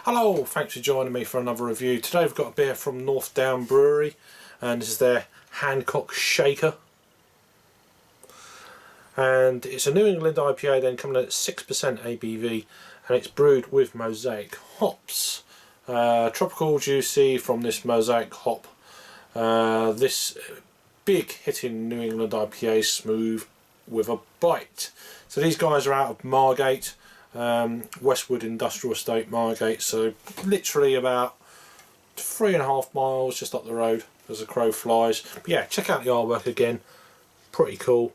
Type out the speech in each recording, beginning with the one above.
Hello, thanks for joining me for another review. Today we've got a beer from Northdown Brewery and this is their Handcock Shaker. And it's a New England IPA then, coming in at 6% ABV, and it's brewed with mosaic hops. Tropical juicy from this mosaic hop. This big hitting New England IPA, smooth with a bite. So these guys are out of Margate, Westwood Industrial Estate, Margate, so literally about 3.5 miles just up the road as a crow flies. But yeah, check out the artwork again, pretty cool.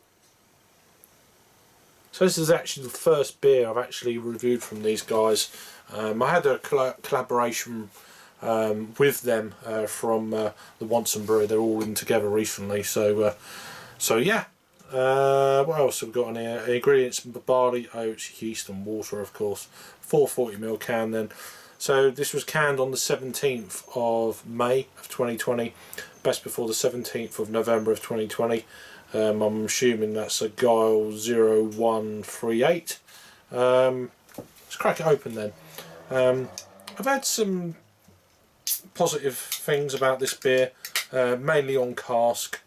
So this is actually the first beer I've actually reviewed from these guys. I had a collaboration with them from the Wonson Brewery. They're all in together recently, so yeah. What else have we got on here? Ingredients: barley, oats, yeast and water, of course. 440ml can then. So this was canned on the 17th of May of 2020, best before the 17th of November of 2020. I'm assuming that's a Guile 0138. Let's crack it open then. I've had some positive things about this beer, mainly on Cask.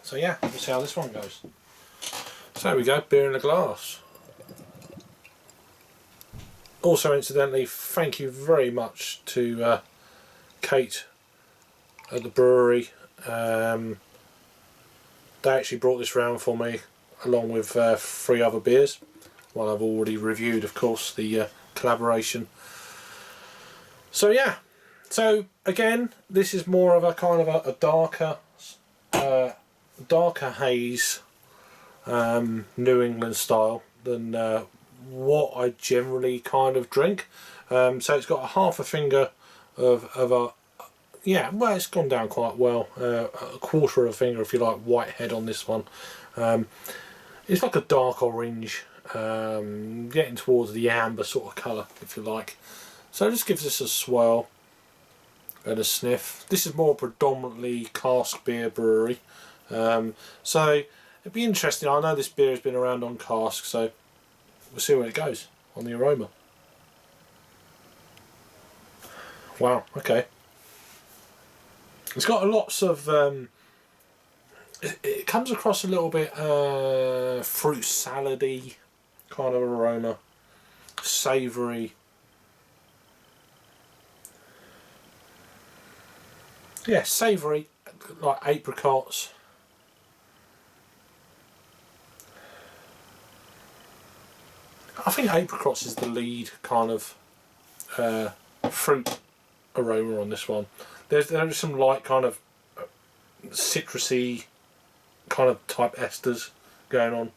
So yeah, let's see how this one goes. So there we go, beer in a glass. Also, incidentally, thank you very much to Kate at the brewery. They actually brought this round for me along with 3 other beers. One I've already reviewed, of course, the collaboration. So yeah, so again, this is more of a kind of a darker haze, New England style than what I generally kind of drink. So it's got a half a finger of a, yeah, well, it's gone down quite well. A quarter of a finger, if you like, white head on this one. It's like a dark orange, getting towards the amber sort of colour, if you like. So just gives this a swirl and a sniff. This is more predominantly Cask beer brewery. So it'd be interesting. I know this beer has been around on Cask, so we'll see where it goes on the aroma. Wow, okay. It's got lots of it comes across a little bit fruit salady kind of aroma, savoury. Yeah, savoury, like apricots. I think apricots is the lead kind of fruit aroma on this one. There's some light kind of citrusy kind of type esters going on.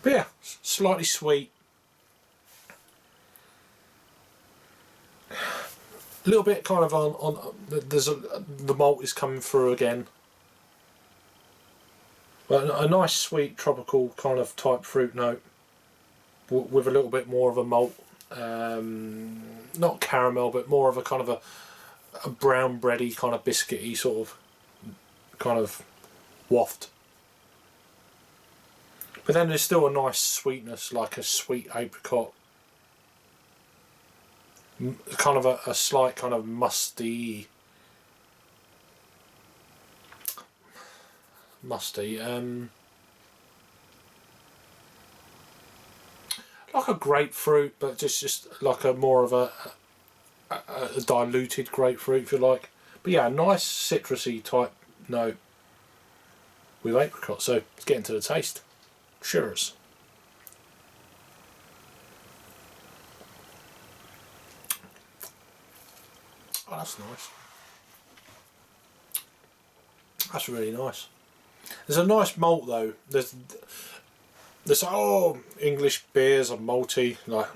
But yeah, slightly sweet. A little bit kind of on the malt is coming through again. But a nice sweet tropical kind of type fruit note with a little bit more of a malt. Not caramel, but more of a kind of a brown bready kind of biscuity sort of waft. But then there's still a nice sweetness, like a sweet apricot, kind of a slight kind of musty, like a grapefruit, but just like a more of a diluted grapefruit, if you like. But yeah, a nice citrusy type note with apricot. So let's get into the taste. Cheers. Oh, that's nice. That's really nice. There's a nice malt though. There's English beers are malty, like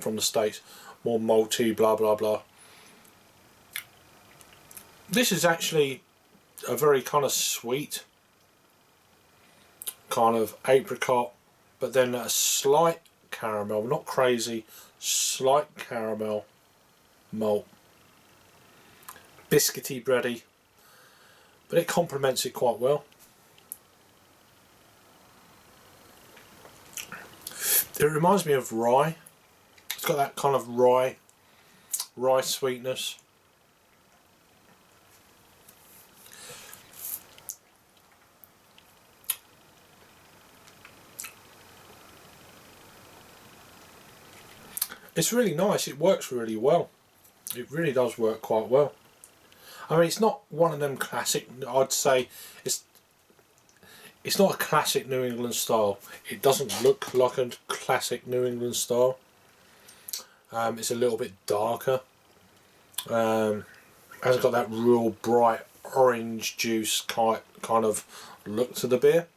from the States, more malty, blah blah blah. This is actually a very kind of sweet, kind of apricot, but then a slight caramel, not crazy, slight caramel malt, biscuity, bready, but it complements it quite well. It reminds me of rye. It's got that kind of rye sweetness. It's really nice. It works really well. It really does work quite well. I mean, it's not one of them classic. I'd say it's not a classic New England style. It doesn't look like a classic New England style. It's a little bit darker. Hasn't got that real bright orange juice kind of look to the beer.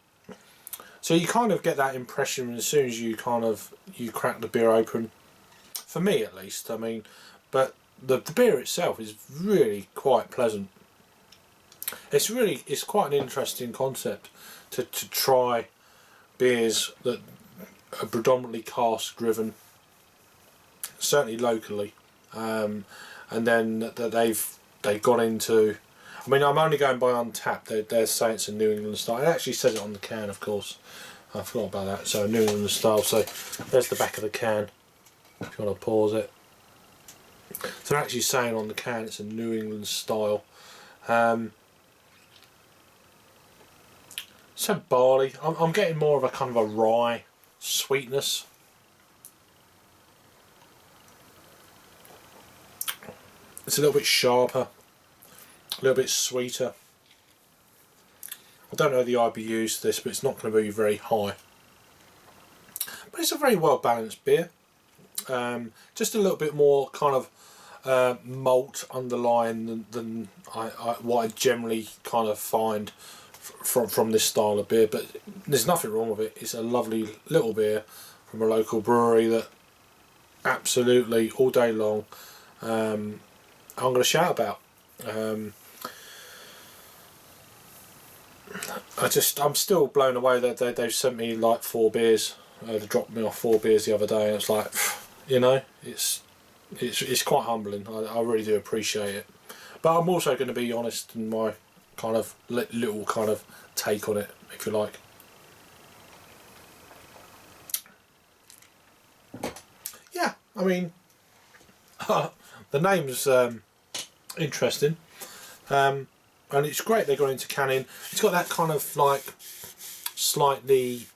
So you kind of get that impression as soon as you crack the beer open. For me, at least. I mean, but the beer itself is really quite pleasant. It's quite an interesting concept to try beers that are predominantly cask driven, certainly locally, and then that they've got into. I mean, I'm only going by Untappd. They're saying it's a New England style. It actually says it on the can, of course. I forgot about that. So New England style. So there's the back of the can. If you want to pause it. So they're actually saying on the can it's a New England style. So barley. I'm getting more of a kind of a rye sweetness. It's a little bit sharper, a little bit sweeter. I don't know the IBUs to this, but it's not going to be very high. But it's a very well balanced beer. Just a little bit more kind of malt underlying than what I generally kind of find from this style of beer, but there's nothing wrong with it. It's a lovely little beer from a local brewery that absolutely all day long I'm going to shout about. I'm still blown away that they've sent me like 4 beers. They dropped me off 4 beers the other day, and it's like, you know, it's quite humbling. I really do appreciate it. But I'm also going to be honest in my kind of little kind of take on it, if you like. Yeah, I mean, the name's interesting, and it's great they got into canning. It's got that kind of like slightly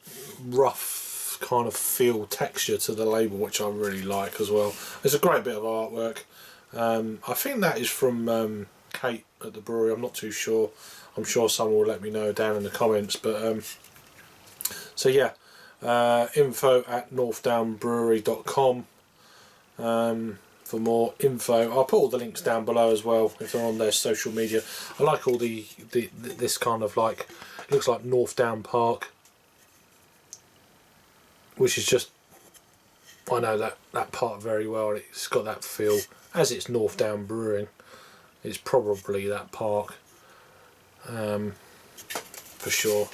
rough kind of feel texture to the label, which I really like as well. There's a great bit of artwork. I think that is from Kate at the brewery. I'm not too sure. I'm sure someone will let me know down in the comments. But so yeah, info@northdownbrewery.com for more info. I'll put all the links down below as well if they're on their social media. I like all this kind of like, it looks like Northdown Park, which is just, I know that part very well. It's got that feel, as it's Northdown Brewing. It's probably that park, for sure.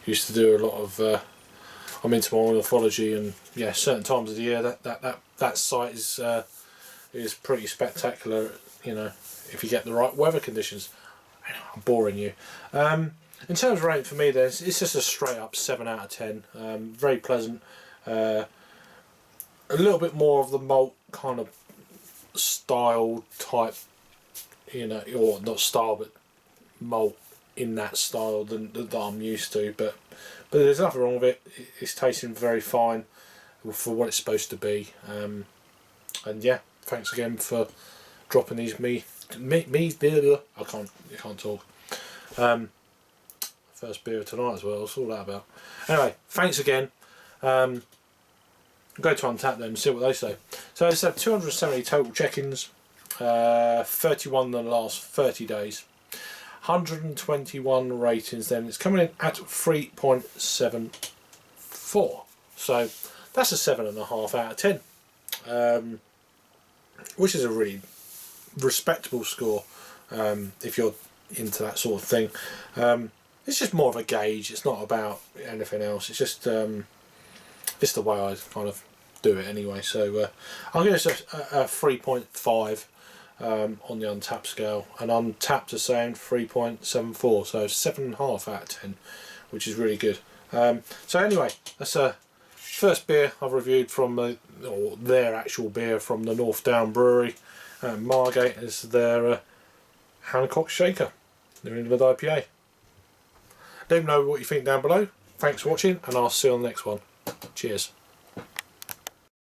Used to do a lot of. I'm into my ornithology, and yeah, certain times of the year that site is pretty spectacular. You know, if you get the right weather conditions. I'm boring you. In terms of rating for me, it's just a straight up 7 out of 10. Very pleasant. A little bit more of the malt kind of style type, you know, or not style, but malt in that style that I'm used to. But there's nothing wrong with it. It's tasting very fine for what it's supposed to be. And yeah, thanks again for dropping these me. I can't talk. First beer of tonight as well. What's all that about? Anyway, thanks again. Go to Untappd then and see what they say. So it's had 270 total check-ins, 31 in the last 30 days, 121 ratings. Then it's coming in at 3.74. So that's a 7.5 out of 10, which is a really respectable score if you're into that sort of thing. It's just more of a gauge. It's not about anything else. It's just the way I kind of do it anyway. So I'll give this a 3.5 on the Untappd scale, and Untappd are saying 3.74, so 7.5 out of 10, which is really good. So anyway, that's a first beer I've reviewed from or their actual beer from the Northdown Brewery. Margate is their Handcock Shaker, New England IPA. Let me know what you think down below. Thanks for watching, and I'll see you on the next one. Cheers.